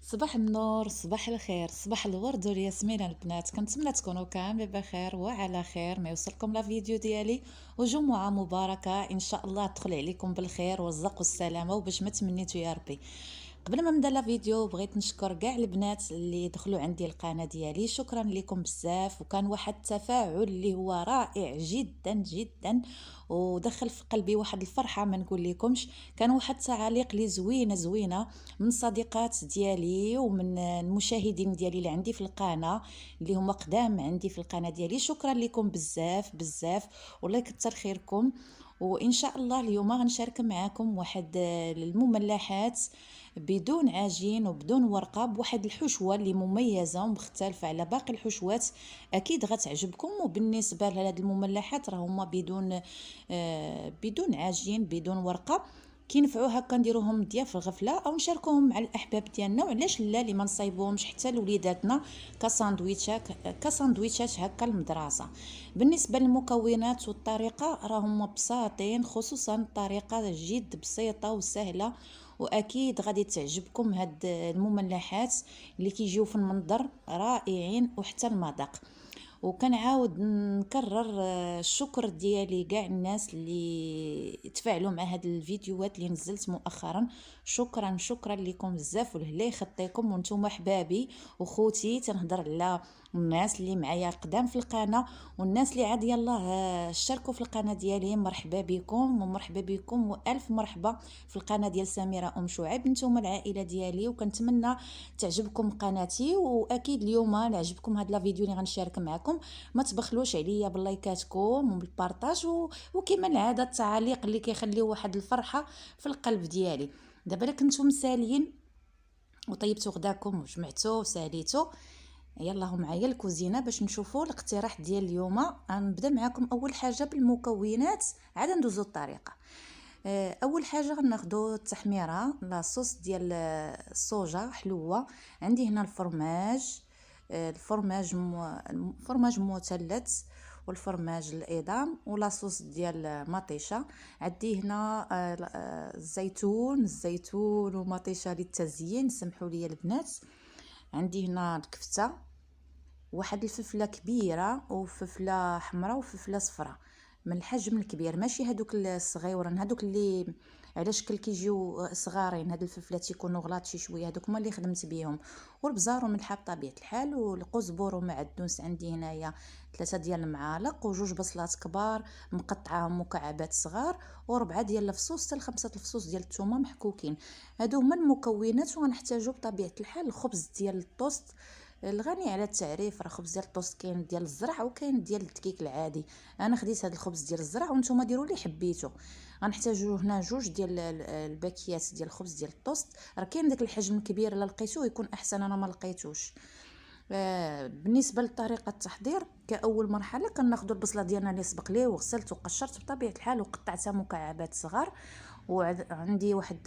صباح النور، صباح الخير، صباح الورد والياسمين البنات. كنتمنى تكونوا كاملين بخير وعلى خير. ما يوصلكم لا فيديو ديالي وجمعة مباركة ان شاء الله تدخل عليكم بالخير والرزق والسلامة وباش ما تمنيتو يا ربي. قبل ما نبدا لا فيديو بغيت نشكر كاع البنات اللي دخلوا عندي القناه ديالي، شكرا لكم بزاف. وكان واحد التفاعل اللي هو رائع جدا جدا ودخل في قلبي واحد الفرحه ما نقول لكمش. كان واحد التعاليق اللي زوينه من صديقات ديالي ومن المشاهدين ديالي اللي عندي في القناه، اللي هما قدام عندي في القناه ديالي. شكرا لكم بزاف بزاف والله يكثر خيركم. وان شاء الله اليوم غنشارك معكم واحد المملحات بدون عجين وبدون ورقه، بواحد الحشوه اللي مميزه ومختلفه على باقي الحشوات. اكيد غتعجبكم. وبالنسبه لهاد المملحات راه هما بدون عجين بدون ورقه. كينفعوا هكا نديروهم ضياف الغفله او نشاركوهم مع الاحباب ديالنا، وعلاش لا اللي ما نصايبوهمش حتى لوليداتنا كساندويتشات هكا المدرسه. بالنسبه للمكونات والطريقه راهم بساطين، خصوصا الطريقه جد بسيطه وسهله. واكيد غادي تعجبكم هاد المملحات اللي كيجيو في المنظر رائعين وحتى المذاق. وكنعاود نكرر الشكر ديالي كاع الناس اللي تفاعلوا مع هاد الفيديوهات اللي نزلت مؤخرا. شكرا شكرا لكم بزاف ولله يخطيكم وانتم احبابي وخوتي. تنهضر على الناس اللي معايا قدام في القناه والناس اللي عاد يلاه اشتركوا في القناه ديالي. مرحبا بكم ومرحبا بكم والف مرحبا في القناه ديال سميره شعيب. نتوما العائله ديالي وكنتمنى تعجبكم قناتي. واكيد اليوم عجبكم هاد لا فيديو اللي غنشارك معكم. ما تبخلوش عليا باللايكاتكم وبالبارطاج وكما العاده التعاليق اللي كيخليو واحد الفرحه في القلب ديالي. دابا الا كنتم مساليين وطيبتوا غداكم وجمعتوا وساليتوا، يلا معايا الكوزينه باش نشوفوا الاقتراح ديال اليوم. غنبدا معكم اول حاجه بالمكونات عاد ندوزو الطريقه. اول حاجه غناخذوا التحميره لاصوص ديال الصوجا حلوه. عندي هنا الفرماج، الفرماج مثلث والفرماج الايضام ولاصوص ديال مطيشه. عندي هنا الزيتون ومطيشه للتزيين، سمحوا لي البنات. عندي هنا الكفته، واحد الفلفله كبيره وفلفله حمراء وفلفله صفراء من الحجم الكبير، ماشي هادوك الصغيورين، هادوك اللي على شكل كيجيو صغارين. هاد الفلفلات يكونوا غلاط شي شويه، هادوك هما اللي خدمت بيهم. والبزار وملحه بطبيعه الحال والقزبر ومعدنوس. عندي هنايا 3 ديال المعالق وجوج بصلات كبار مقطعاهم مكعبات صغار وربعه ديال الفصوص حتى 5 الفصوص ديال الثومه محكوكين. هادو هما المكونات. وغنحتاجو بطبيعه الحال الخبز ديال الطوست الغني على التعريف. راه خبز ديال الطوست كاين ديال الزرع وكاين ديال الدقيق العادي. انا خديت هذا الخبز ديال الزرع وانتم ديروا اللي حبيتوا. غنحتاجوا هنا جوج ديال الباكيات ديال الخبز ديال الطوست. راه كاين داك الحجم الكبير، الا لقيتوه يكون احسن، انا ما لقيتوش. بالنسبه لطريقه التحضير، كاول مرحله كناخذوا البصله ديالنا اللي سبق ليه وغسلت وقشرت بطبيعه الحال وقطعتها مكعبات صغار. وعندي واحد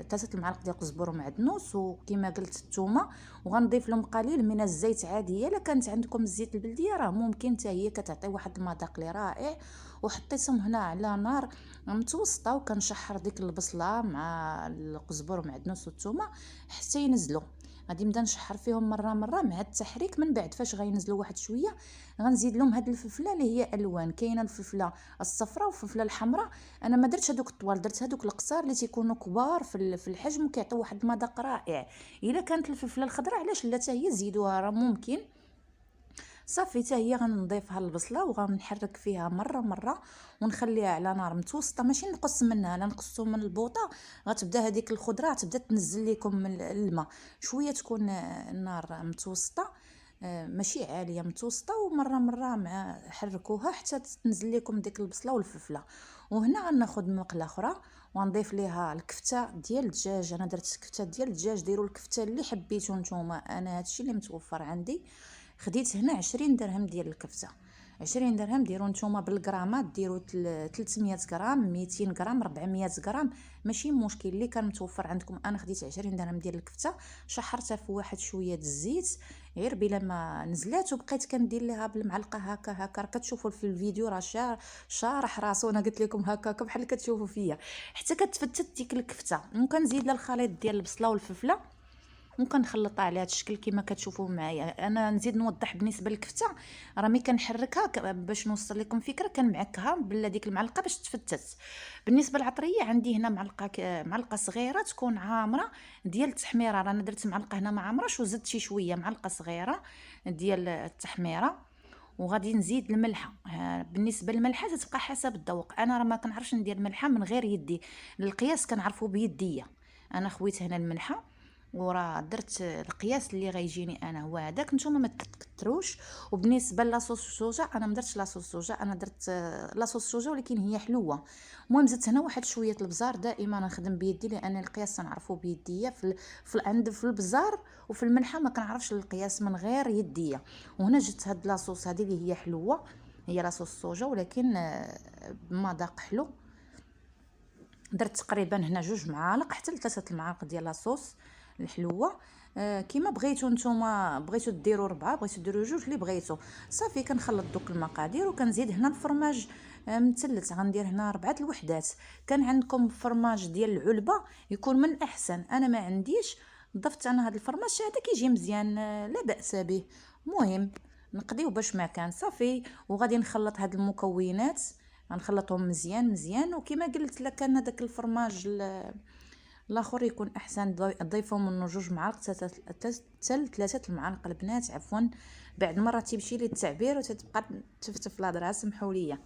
3 المعالق ديال القزبر ومعدنوس وكما قلت الثومه. وغنضيف لهم قليل من الزيت عاديه، الا كانت عندكم الزيت البلديه راه ممكن حتى هي كتعطي واحد المذاق اللي رائع. وحطيتهم هنا على نار متوسطه وكنشحر ديك البصله مع القزبر ومعدنوس والثومه حتى ينزلوا. غادي نبدا نشحر فيهم مره مع التحريك. من بعد فاش غينزلوا واحد شويه غنزيد لهم هاد الفلفله اللي هي الوان. كاينه الفلفله الصفراء والفلفله الحمراء. انا ما درتش هذوك الطوال، درت هذوك القصار اللي تيكونوا كبار في الحجم وكيعطيو واحد المذاق رائع. الا كانت الفلفله الخضراء علاش لا حتى هي زيدوها، راه ممكن. صافي حتى هي غنضيفها البصله وغنحرك فيها مره ونخليها على نار متوسطه، ماشي نقص منها لا نقصوا من البوطه. غتبدا هذيك الخضره تبدا تنزل لكم من الماء شويه. تكون النار متوسطه ماشي عاليه، متوسطه. ومره مع حركوها حتى تنزل لكم ديك البصله والفلفله. وهنا غناخذ مقله اخرى ونضيف ليها الكفته ديال الدجاج. انا درت كفته ديال الدجاج، ديروا الكفته اللي حبيتو نتوما، انا هادشي اللي متوفر عندي. خديت هنا 20 درهم ديال الكفته. 20 درهم ديروا نتوما بالغرامات، ديروا 300 غرام 200 غرام 400 غرام ماشي مشكل اللي كان متوفر عندكم. انا خديت 20 درهم ديال الكفته، شحرتها في واحد شويه الزيت غير بلا ما نزلات، وبقيت كندير ليها بالمعلقه هكا كتشوفوا في الفيديو راه شارح راسو. انا قلت لكم هكاك بحال كتشوفوا فيا حتى كتفتت ديك الكفته. وكنزيد لها الخليط ديال البصله والفلفله وكنخلطها على هذا الشكل كما كتشوفوا معايا. انا نزيد نوضح بالنسبه للكفته، راه ملي كنحركها باش نوصل لكم فكره كنمعكها بلا ديك المعلقه باش تفتت. بالنسبه للعطريه عندي هنا معلقه صغيره تكون عامره ديال التحميره، رانا درت معلقه هنا ما عامراش وزدت شي شويه معلقه صغيره ديال التحميره. وغادي نزيد الملحه. بالنسبه للملحه تتبقى حسب الذوق، انا راه ما كنعرفش ندير الملحه من غير يدي، القياس كنعرفو بيديا. انا خويت هنا الملحه وراه درت القياس اللي غيجيني انا هو هذاك، نتوما ما تكتروش. وبالنسبه لاصوص السوجه انا ما درتش لاصوص السوجه، انا درت لاصوص السوجه ولكن هي حلوه. المهم زدت هنا واحد شويه البزار، دائما نخدم بيدي لان القياس تنعرفو بيديا في البزار وفي الملحه ما كنعرفش القياس من غير يديا. وهنا جبت هاد لاصوص هذه اللي هي حلوه، هي لاصوص السوجه ولكن بمذاق حلو. درت تقريبا هنا 2 معالق حتى ل3 المعالق ديال لاصوص الحلوه. كيما بغيتو نتوما، بغيتو ديروا 4 بغيتو ديروا 2 اللي بغيتو. صافي كنخلط دوك المقادير وكنزيد هنا الفرماج مثلث، غندير هنا 4 الوحدات. كان عندكم فرماج ديال العلبه يكون من الاحسن، انا ما عنديش، ضفت انا هذا الفرماج هذا كيجي مزيان، لا باس به. مهم نقضيو باش ما كان صافي. وغادي نخلط هاد المكونات، غنخلطهم مزيان مزيان. وكما قلت لك كان هذاك الفرماج الاخر يكون احسن ضيفوا منه 2 معالق حتى 3 المعالق البنات عفوا، بعد مره تيمشي لي التعبير وتتبقى تفتف الهضره سمحوا لي.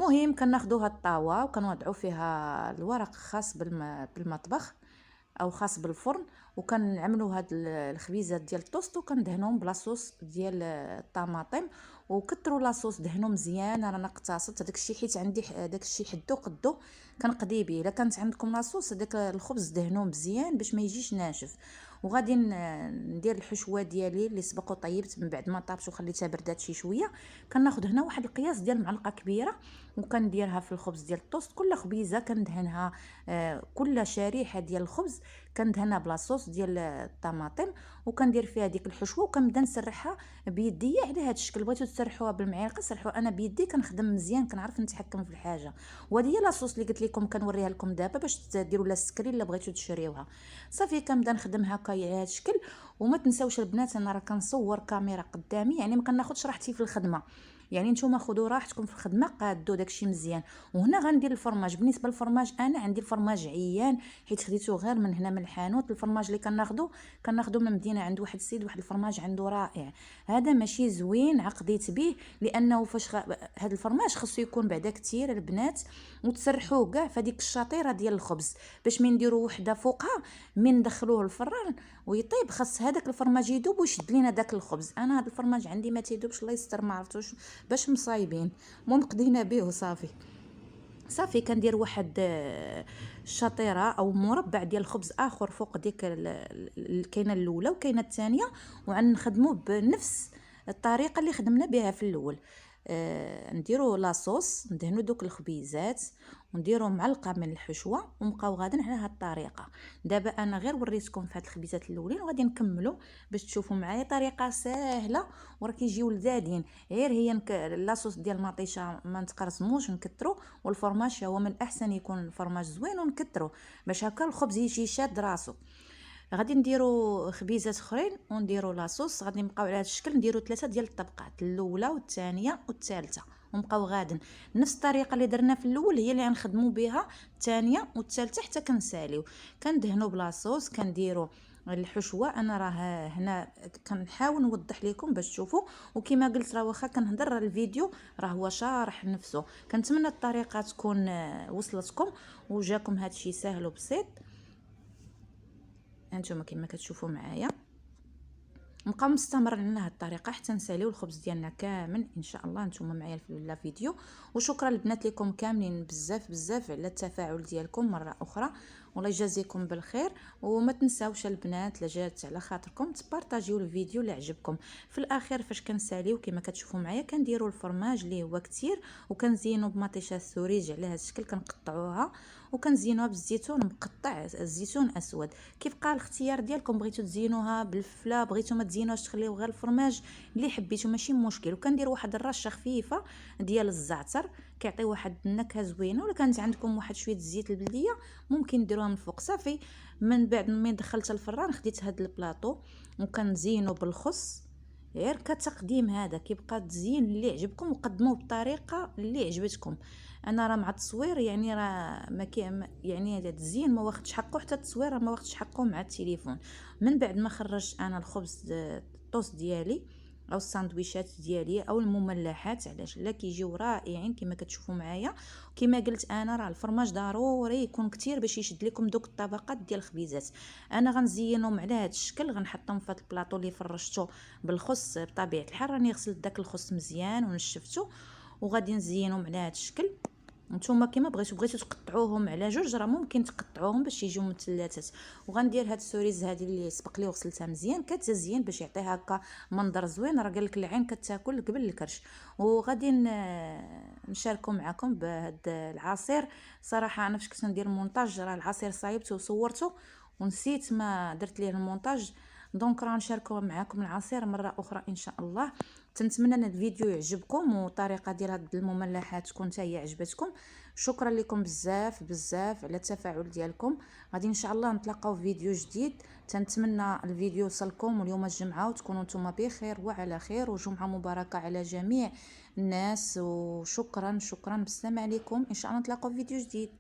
مهم كناخذوا هاد الطاوه وكنوضعوا فيها الورق خاص بالمطبخ او خاص بالفرن، وكنعملوا هاد الخبيزات ديال الطوست وكندهنهم بلاصوص ديال الطماطم. وكثروا لاصوص دهنوا مزيان، انا نقتصت داكشي حيت عندي داكشي حدو قدو كنقضي به. الا كانت عندكم لاصوص داك الخبز دهنوه مزيان باش ما يجيش ناشف. وغادي ندير الحشوه ديالي اللي سبق وطيبت من بعد ما طابت وخليتها بردات شي شويه. كناخذ هنا واحد القياس ديال معلقه كبيره وكنديرها في الخبز ديال الطوست. كل خبيزه كندهنها، كل شريحه ديال الخبز كندهنها بلاصوص ديال الطماطم وكندير فيها ديك الحشوه وكنبدا نسرحها بيديا على هذا الشكل. بغيتو تسرحوها بالمعلقه سرحوا، انا بيدي كنخدم مزيان كنعرف نتحكم في الحاجه. وهذه هي لاصوص اللي قلت لكم كنوريها لكم دابا باش ديروا لا السكري الا بغيتو تشريوها. صافي كنبدا نخدم هكا على هذا الشكل. وما تنساوش البنات انا راه كنصور كاميرا قدامي، يعني ما كناخذش راحتي في الخدمه، يعني نتوما خذوا راحتكم في الخدمه قادوا داكشي مزيان. وهنا غندير الفرماج. بالنسبه للفرماج انا عندي الفرماج عيان حيت خديته غير من هنا من الحانوت. الفرماج اللي كناخذو من المدينه عند واحد السيد، واحد الفرماج عنده رائع. هذا ماشي زوين عقديت به لانه فاش هذا الفرماج خصو يكون بعدا كثير البنات وتسرحوه كاع فديك الشطيره ديال الخبز باش من نديروا وحده فوقها من ندخلوه الفران ويطيب. خاص هذاك الفرماج يذوب ويشد لينا داك الخبز. انا هذا الفرماج عندي ما تيذوبش الله يستر ما عرفتوش باش مصايبين. المهم قضينا به وصافي. صافي كندير واحد شطيره او مربع ديال الخبز اخر فوق ديك كاينه الاولى وكاينه الثانيه، وغنخدموا بنفس الطريقه اللي خدمنا بها في الاول. نديروا لاصوص ندهنوا دوك الخبيزات ونديروا معلقه من الحشوه ونبقاو غادين على هذه الطريقه. دابا انا غير وريتكم في هاد الخبيزات الاولين وغادي نكملوا باش تشوفوا معايا طريقه سهله وراه كيجيو لذاذين. غير هي لاصوص ديال المطيشه ما نتقرصموش نكثروا، والفرماج هو من الاحسن يكون الفرماج زوين ونكثروا باش هكا الخبز يجي شاد راسو. غادي نديروا خبيزات اخرين ونديروا لاصوص. غادي نبقاو على هذا الشكل نديروا 3 ديال الطبقات، الاولى والثانيه والثالثه، ونبقاو غادين نفس الطريقه اللي درنا في الاول هي اللي غنخدموا بها الثانيه والثالثه حتى كنساليو. كندهنوا بلاصوص كنديروا الحشوه. انا راه هنا كنحاول نوضح لكم باش تشوفوا، وكما قلت راه واخا كنهضر الفيديو راه هو شارح نفسه. كنتمنى الطريقه تكون وصلتكم وجاكم هادشي سهل وبسيط. هانتوما كما كتشوفوا معايا نبقاو مستمرين على هذه الطريقه حتى نساليو الخبز ديالنا كامل ان شاء الله. نتوما معايا في الفيديو. وشكرا البنات لكم كاملين بزاف بزاف على التفاعل ديالكم مره اخرى، والله يجازيكم بالخير. وما تنساوش البنات لا جات على خاطركم تبارطاجيو الفيديو اللي عجبكم. في الاخير فاش كنساليو كما كتشوفوا معايا كنديروا الفرماج اللي هو كتير وكنزينوا بمطيشه سوريج على هذا الشكل. كنقطعوها وكنزينوها بالزيتون مقطع، الزيتون اسود. كيبقى الاختيار ديالكم، بغيتو تزينوها بالفله بغيتو ما تزينوهاش تخليو غير الفرماج اللي حبيتو ماشي مشكل. وكندير واحد الرشه خفيفه ديال الزعتر كيعطي واحد النكهه زوينه. ولا كانت عندكم واحد شويه الزيت البلديه ممكن ديروها من فوق. صافي من بعد ما دخلتها الفران خديت هاد البلاطو وكنزينو بالخص. غير كتقديم هذا كيبقى تزيين اللي عجبكم، وقدموه بطريقه اللي عجبتكم. انا راه مع التصوير يعني راه يعني هذا التزيين ما واخدش حقه، حتى التصوير راه ما واخدش حقه مع التليفون. من بعد ما خرجت انا الخبز الطوست ديالي او الساندويشات ديالي او المملحات، علاش لا كيجيو رائعين كما كتشوفوا معايا. كما قلت انا راه الفرماج ضروري يكون كتير باش يشد لكم دوك الطبقات ديال الخبيزات. انا غنزينهم على هذا الشكل، غنحطهم في هذا البلاطو اللي فرشته بالخص. بطبيعه الحال راني غسلت داك الخص مزيان ونشفته، وغادي نزينهم على هذا الشكل. نتوما كيما بغيتو تقطعوهم على جوج راه ممكن تقطعوهم باش يجيو مثلثات. وغندير هاد السوريز هذه اللي سبق لي وغسلتها مزيان كتزين باش يعطيها هكا منظر زوين. راه قالك العين كتاكل قبل الكرش. وغادي نشاركو معكم بهاد العصير. صراحه انا فاش كنت ندير المونتاج راه العصير صايبته وصورته ونسيت ما درت ليه المونتاج. دونك راه نشاركو معكم العصير مره اخرى ان شاء الله. تنتمنى ان الفيديو يعجبكم والطريقه ديال هاد المملحات تكون حتى هي عجبتكم. شكرا لكم بزاف بزاف على التفاعل ديالكم. غادي ان شاء الله نتلاقاو في فيديو جديد. تنتمنى الفيديو يوصلكم واليوم الجمعه وتكونوا نتوما بخير وعلى خير، وجمعه مباركه على جميع الناس. وشكرا شكرا بالسلام عليكم، ان شاء الله نتلاقاو في فيديو جديد.